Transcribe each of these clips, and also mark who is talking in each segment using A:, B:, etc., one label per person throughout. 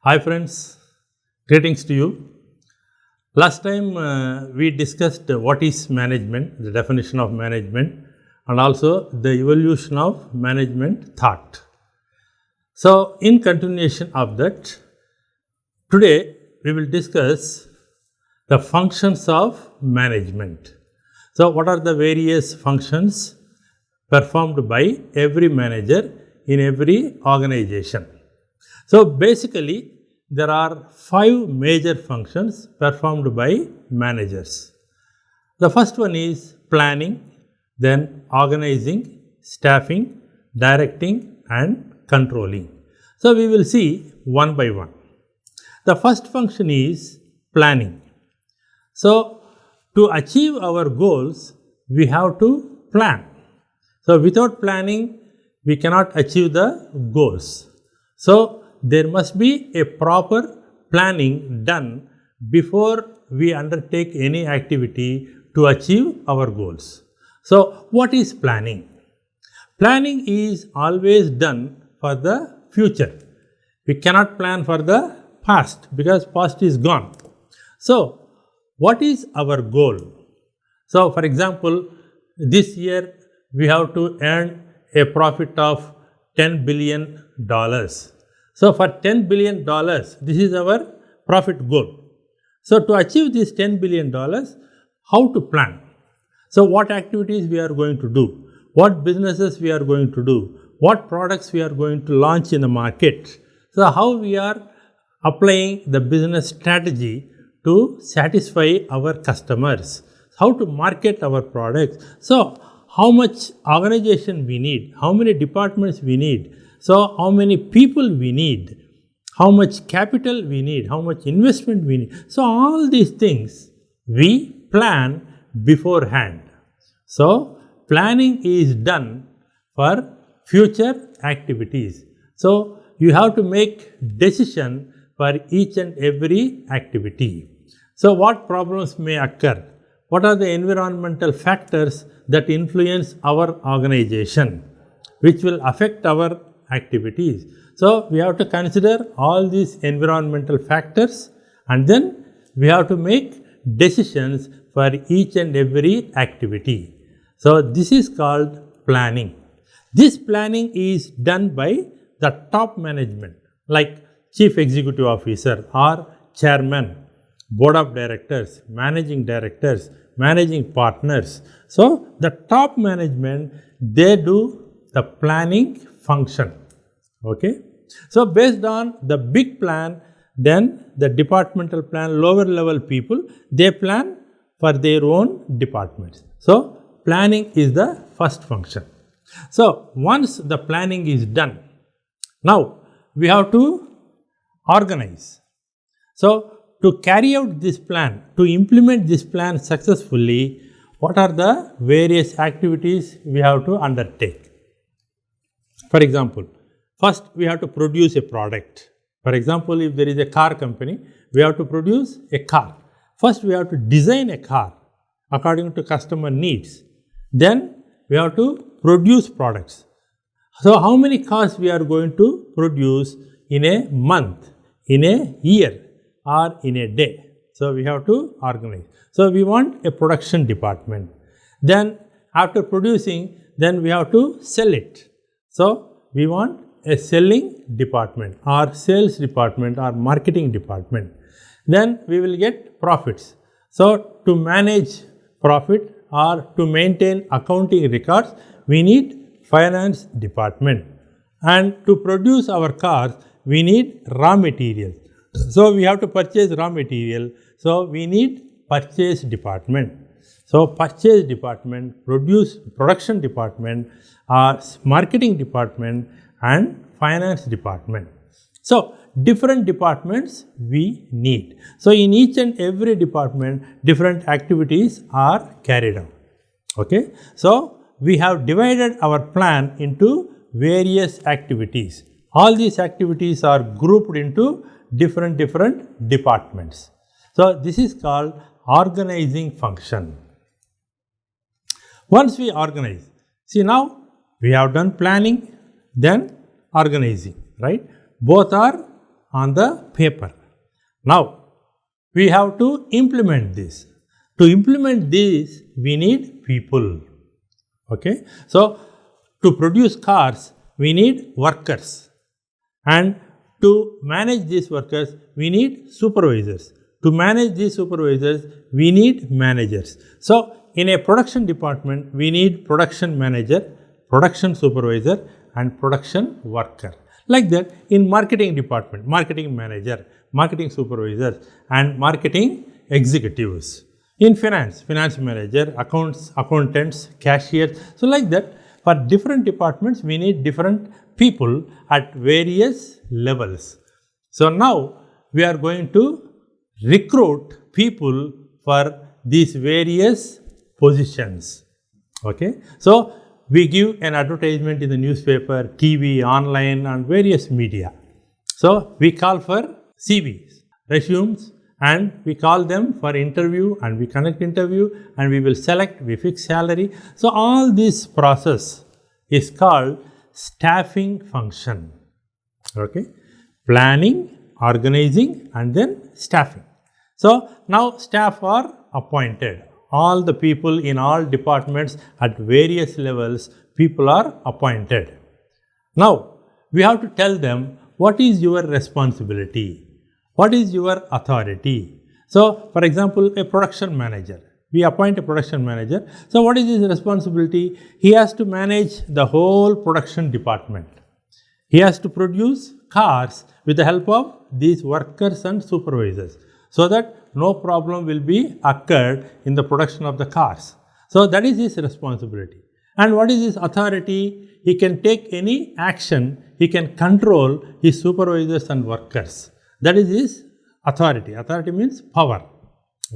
A: Hi friends, greetings to you. Last time we discussed what is management, the definition of management, and also the evolution of management thought. So in continuation of that, today we will discuss the functions of management. So what are the various functions performed by every manager in every organization? So basically there are 5 major functions performed by managers. The first one is planning, then organizing, staffing, directing and controlling. So we will see one by one. The first function is planning. So to achieve our goals, we have to plan. So without planning, we cannot achieve the goals. So there must be a proper planning done before we undertake any activity to achieve our goals. So what is planning? Planning is always done for the future. We cannot plan for the past because past is gone. So what is our goal? So for example, this year we have to earn a profit of $10 billion. So for $10 billion, this is our profit goal. So to achieve this $10 billion, how to plan? So what activities we are going to do? What businesses we are going to do? What products we are going to launch in the market? So how we are applying the business strategy to satisfy our customers? How to market our products? So how much organization we need? How many departments we need? So how many people we need, how much capital we need, how much investment we need. So all these things we plan beforehand. So planning is done for future activities. So you have to make decision for each and every activity. So what problems may occur? What are the environmental factors that influence our organization, which will affect our activities? So we have to consider all these environmental factors and then we have to make decisions for each and every activity. So this is called planning. This planning is done by the top management like chief executive officer or chairman, board of directors, managing directors, managing partners. So the top management, they do the planning function. Okay. So based on the big plan, then the departmental plan, lower level people, they plan for their own departments. So planning is the first function. So once the planning is done, now we have to organize. So to carry out this plan, to implement this plan successfully, what are the various activities we have to undertake? For example, first we have to produce a product. For example, if there is a car company, we have to produce a car. First we have to design a car according to customer needs. Then we have to produce products. So how many cars we are going to produce in a month, in a year or in a day? So we have to organize. So we want a production department. Then after producing, then we have to sell it. So we want a selling department or sales department or marketing department. Then we will get profits. So to manage profit or to maintain accounting records, we need finance department. And to produce our cars, we need raw materials. So we have to purchase raw material. So we need purchase department. So purchase department, production department, marketing department and finance department. So different departments we need. So in each and every department, different activities are carried out. Okay. So we have divided our plan into various activities. All these activities are grouped into different departments. So this is called organizing function. Once we organize, see now we have done planning, then organizing, right? Both are on the paper. Now, we have to implement this. To implement this, we need people. Okay. So, to produce cars, we need workers. And to manage these workers, we need supervisors. To manage these supervisors, we need managers. So, in a production department, we need production manager, production supervisor and production worker. Like that, in marketing department, marketing manager, marketing supervisors and marketing executives. In finance, finance manager, accountants, cashiers. So, like that, for different departments, we need different people at various levels. So, now we are going to recruit people for these various positions. Okay. So, we give an advertisement in the newspaper, TV, online and various media. So, we call for CVs, resumes, and we call them for interview and we conduct interview and we will select, we fix salary. So, all this process is called staffing function. Okay. Planning, organizing and then staffing. So, now staff are appointed. All the people in all departments at various levels, people are appointed. Now, we have to tell them what is your responsibility, what is your authority. So, for example, a production manager, we appoint a production manager. So, what is his responsibility? He has to manage the whole production department. He has to produce cars with the help of these workers and supervisors, so that no problem will be occurred in the production of the cars. So, that is his responsibility. And what is his authority? He can take any action, he can control his supervisors and workers. That is his authority. Authority means power.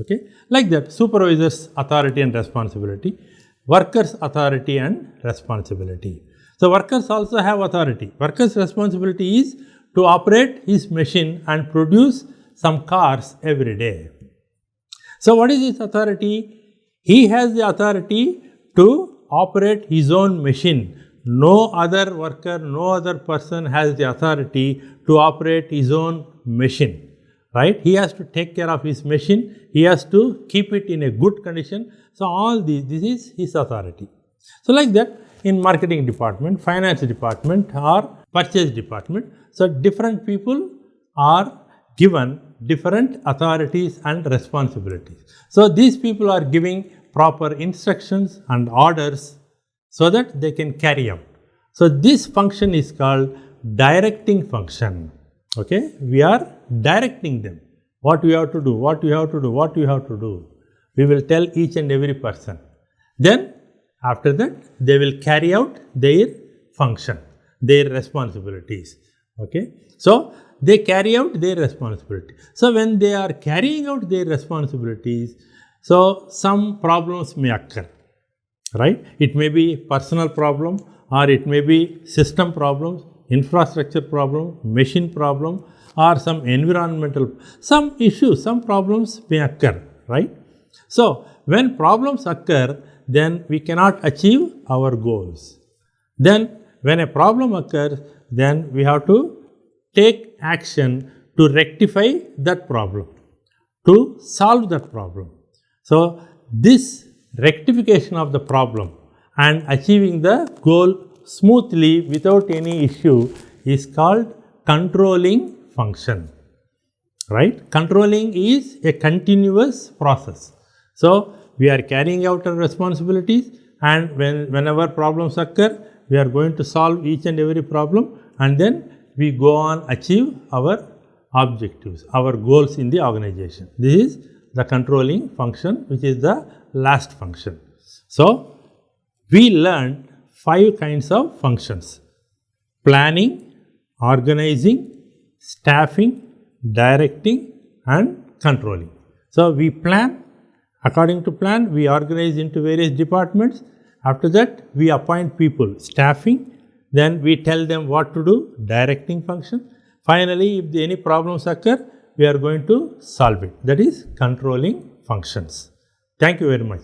A: Okay. Like that, supervisors' authority and responsibility, workers' authority and responsibility. So, workers also have authority. Workers' responsibility is to operate his machine and produce some cars every day. So, what is his authority? He has the authority to operate his own machine. No other worker, no other person has the authority to operate his own machine, right? He has to take care of his machine. He has to keep it in a good condition. So, all this is his authority. So, like that, in marketing department, finance department or purchase department. So, different people are given different authorities and responsibilities. So, these people are giving proper instructions and orders so that they can carry out. So, this function is called directing function. Okay, we are directing them. What we have to do, what we have to do, what we have to do. We will tell each and every person. Then, after that, they will carry out their function, their responsibilities. Okay, so they carry out their responsibility. So, when they are carrying out their responsibilities, so some problems may occur, right? It may be personal problem or it may be system problems, infrastructure problem, machine problem or some environmental, some issues, some problems may occur, right? So, when problems occur, then we cannot achieve our goals. Then, when a problem occurs, then we have to take action to rectify that problem, to solve that problem. So, this rectification of the problem and achieving the goal smoothly without any issue is called controlling function, right? Controlling is a continuous process. So, we are carrying out our responsibilities and whenever problems occur, we are going to solve each and every problem and then we go on achieve our objectives, our goals in the organization. This is the controlling function, which is the last function. So, we learned 5 kinds of functions: planning, organizing, staffing, directing and controlling. So, we plan, according to plan we organize into various departments. After that, we appoint people, staffing, then we tell them what to do, directing function. Finally, if any problems occur, we are going to solve it. That is controlling functions. Thank you very much.